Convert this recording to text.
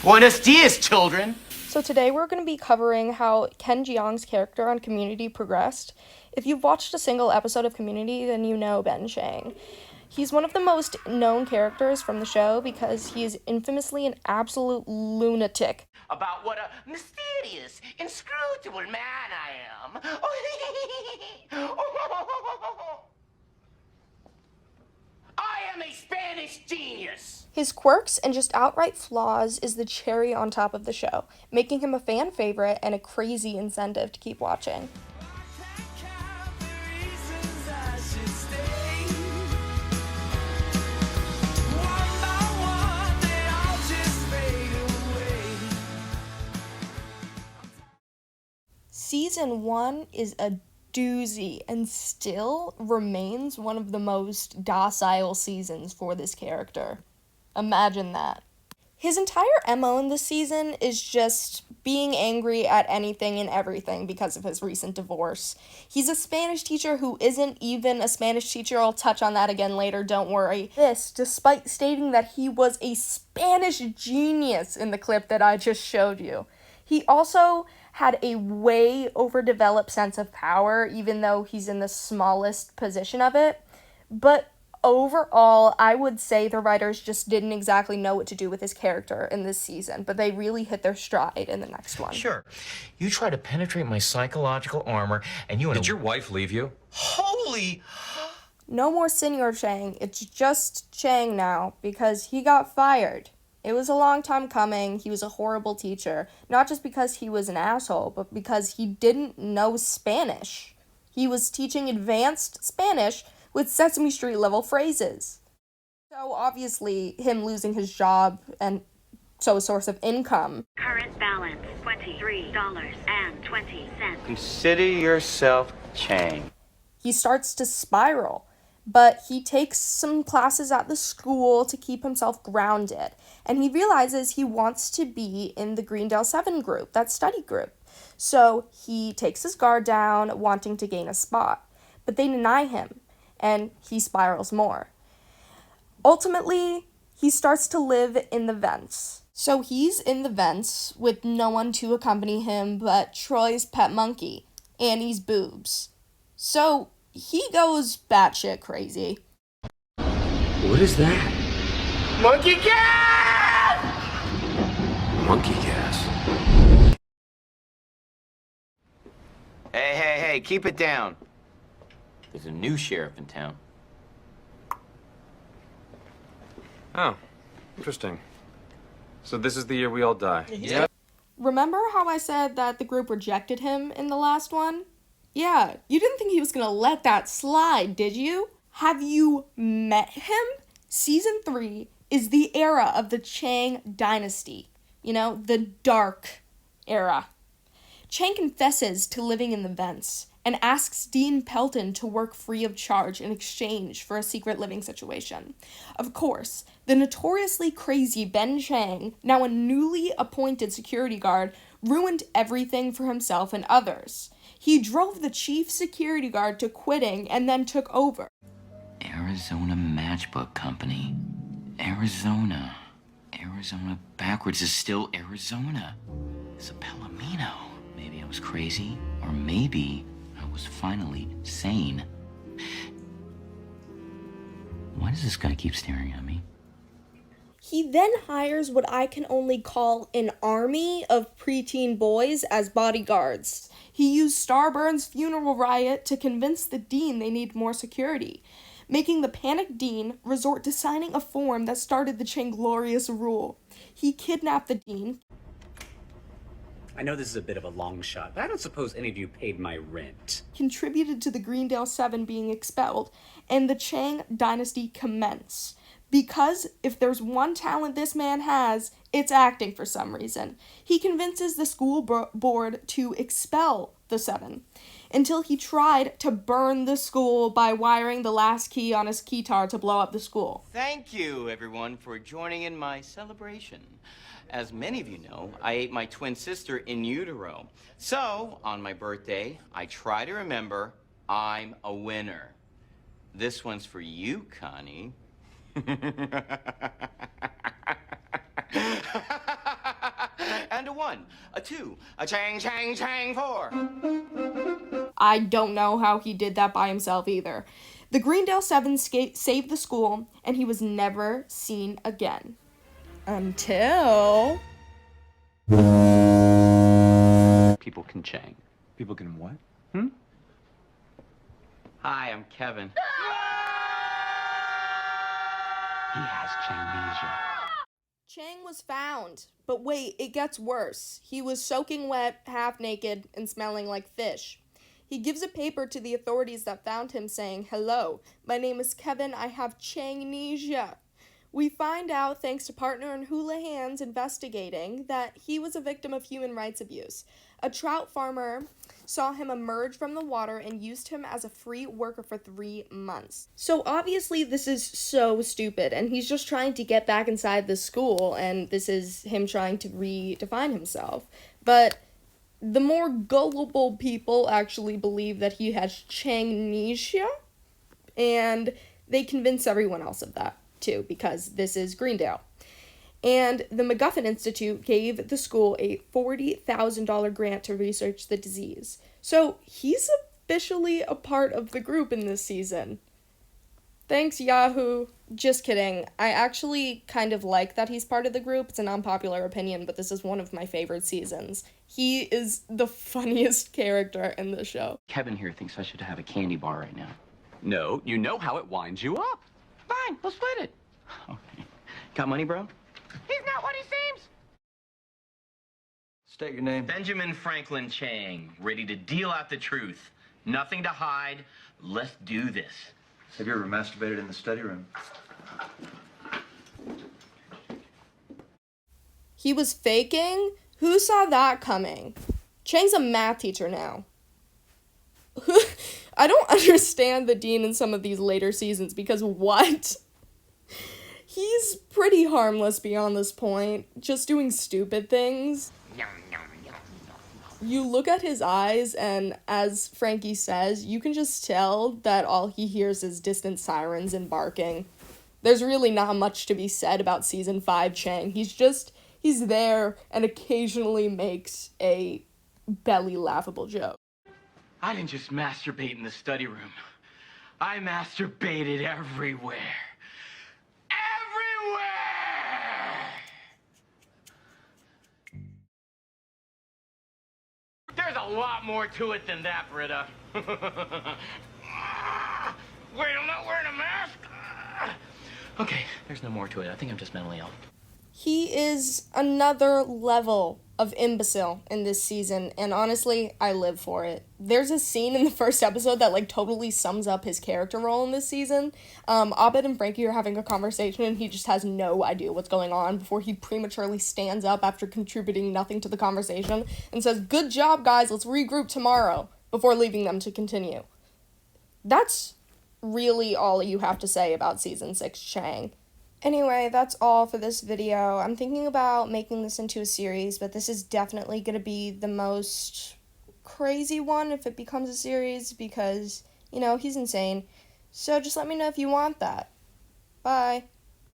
Buenos dias, children. So today we're going to be covering how Ken Jeong's character on Community progressed. If you've watched a single episode of Community, then you know Ben Chang. He's one of the most known characters from the show because he is infamously an absolute lunatic. About what a mysterious, inscrutable man I am. I am a Spanish genius. His quirks and just outright flaws is the cherry on top of the show, making him a fan favorite and a crazy incentive to keep watching. Season 1 is a doozy and still remains one of the most docile seasons for this character. Imagine that. His entire MO in this season is just being angry at anything and everything because of his recent divorce. He's a Spanish teacher who isn't even a Spanish teacher. I'll touch on that again later, don't worry. This, despite stating that he was a Spanish genius in the clip that I just showed you. He also had a way overdeveloped sense of power, even though he's in the smallest position of it. But overall, I would say the writers just didn't exactly know what to do with his character in this season, but they really hit their stride in the next one. Sure. You try to penetrate my psychological armor, and you... Did your wife leave you? Holy... No more Senior Chang, it's just Chang now, because he got fired. It was a long time coming. He was a horrible teacher, not just because he was an asshole, but because he didn't know Spanish. He was teaching advanced Spanish with Sesame Street level phrases. So obviously, him losing his job and so a source of income. Current balance, $23.20. Consider yourself Chang. He starts to spiral, but he takes some classes at the school to keep himself grounded. And he realizes he wants to be in the Greendale 7 group, that study group. So he takes his guard down, wanting to gain a spot. But they deny him, and he spirals more. Ultimately, he starts to live in the vents. So he's in the vents with no one to accompany him but Troy's pet monkey, Annie's boobs. So he goes batshit crazy. What is that? Monkey gas! Monkey gas. Hey, keep it down. There's a new sheriff in town. Oh, interesting. So this is the year we all die. Yep. Remember how I said that the group rejected him in the last one? Yeah, you didn't think he was gonna let that slide, did you? Have you met him? Season 3 is the era of the Chang dynasty. You know, the dark era. Chang confesses to living in the vents and asks Dean Pelton to work free of charge in exchange for a secret living situation. Of course, the notoriously crazy Ben Chang, now a newly appointed security guard, ruined everything for himself and others. He drove the chief security guard to quitting and then took over. Arizona Matchbook Company. Arizona backwards is still Arizona. It's a Palomino. Maybe I was crazy, or maybe I was finally sane. Why does this guy keep staring at me? He then hires what I can only call an army of preteen boys as bodyguards. He used Starburn's funeral riot to convince the dean they need more security, making the panicked dean resort to signing a form that started the Changlorious rule. He kidnapped the dean. I know this is a bit of a long shot, but I don't suppose any of you paid my rent. Contributed to the Greendale 7 being expelled, and the Chang dynasty commenced. Because if there's one talent this man has, it's acting for some reason. He convinces the school board to expel the 7, until he tried to burn the school by wiring the last key on his keytar to blow up the school. Thank you, everyone, for joining in my celebration. As many of you know, I ate my twin sister in utero. So, on my birthday, I try to remember I'm a winner. This one's for you, Connie. and a 1, a 2, a chang, chang, chang, 4. I don't know how he did that by himself either. The Greendale Seven saved the school, and he was never seen again. Until... People can Chang. People can what? Hi, I'm Kevin. He has Changnesia. Chang was found. But wait, it gets worse. He was soaking wet, half naked, and smelling like fish. He gives a paper to the authorities that found him saying, "Hello, my name is Kevin, I have changnesia." We find out, thanks to partner and Houlihan's investigating, that he was a victim of human rights abuse. A trout farmer saw him emerge from the water and used him as a free worker for 3 months. So obviously this is so stupid, and he's just trying to get back inside the school, and this is him trying to redefine himself. But the more gullible people actually believe that he has changnesia, and they convince everyone else of that too, because this is Greendale. And the MacGuffin Institute gave the school a $40,000 grant to research the disease. So he's officially a part of the group in this season. Thanks, Yahoo. Just kidding. I actually kind of like that he's part of the group. It's an unpopular opinion, but this is one of my favorite seasons. He is the funniest character in the show. Kevin here thinks I should have a candy bar right now. No, you know how it winds you up. Fine, we'll split it. Okay. Got money, bro? He's not what he seems. State your name. Benjamin Franklin Chang, ready to deal out the truth. Nothing to hide. Let's do this. Have you ever masturbated in the study room? He was faking? Who saw that coming? Chang's a math teacher now. I don't understand the dean in some of these later seasons, because what? He's pretty harmless beyond this point, just doing stupid things. You look at his eyes, and as Frankie says, you can just tell that all he hears is distant sirens and barking. There's really not much to be said about Season 5 Chang. He's there and occasionally makes a belly laughable joke. I didn't just masturbate in the study room. I masturbated everywhere. Everywhere! There's a lot more to it than that, Britta. Wait, I'm not wearing a mask? Okay, there's no more to it. I think I'm just mentally ill. He is another level of imbecile in this season, and honestly, I live for it. There's a scene in the first episode that, totally sums up his character role in this season. Abed and Frankie are having a conversation, and he just has no idea what's going on before he prematurely stands up after contributing nothing to the conversation and says, "Good job, guys, let's regroup tomorrow," before leaving them to continue. That's really all you have to say about Season 6 Chang. Anyway, that's all for this video. I'm thinking about making this into a series, but this is definitely going to be the most crazy one if it becomes a series because, he's insane. So just let me know if you want that. Bye.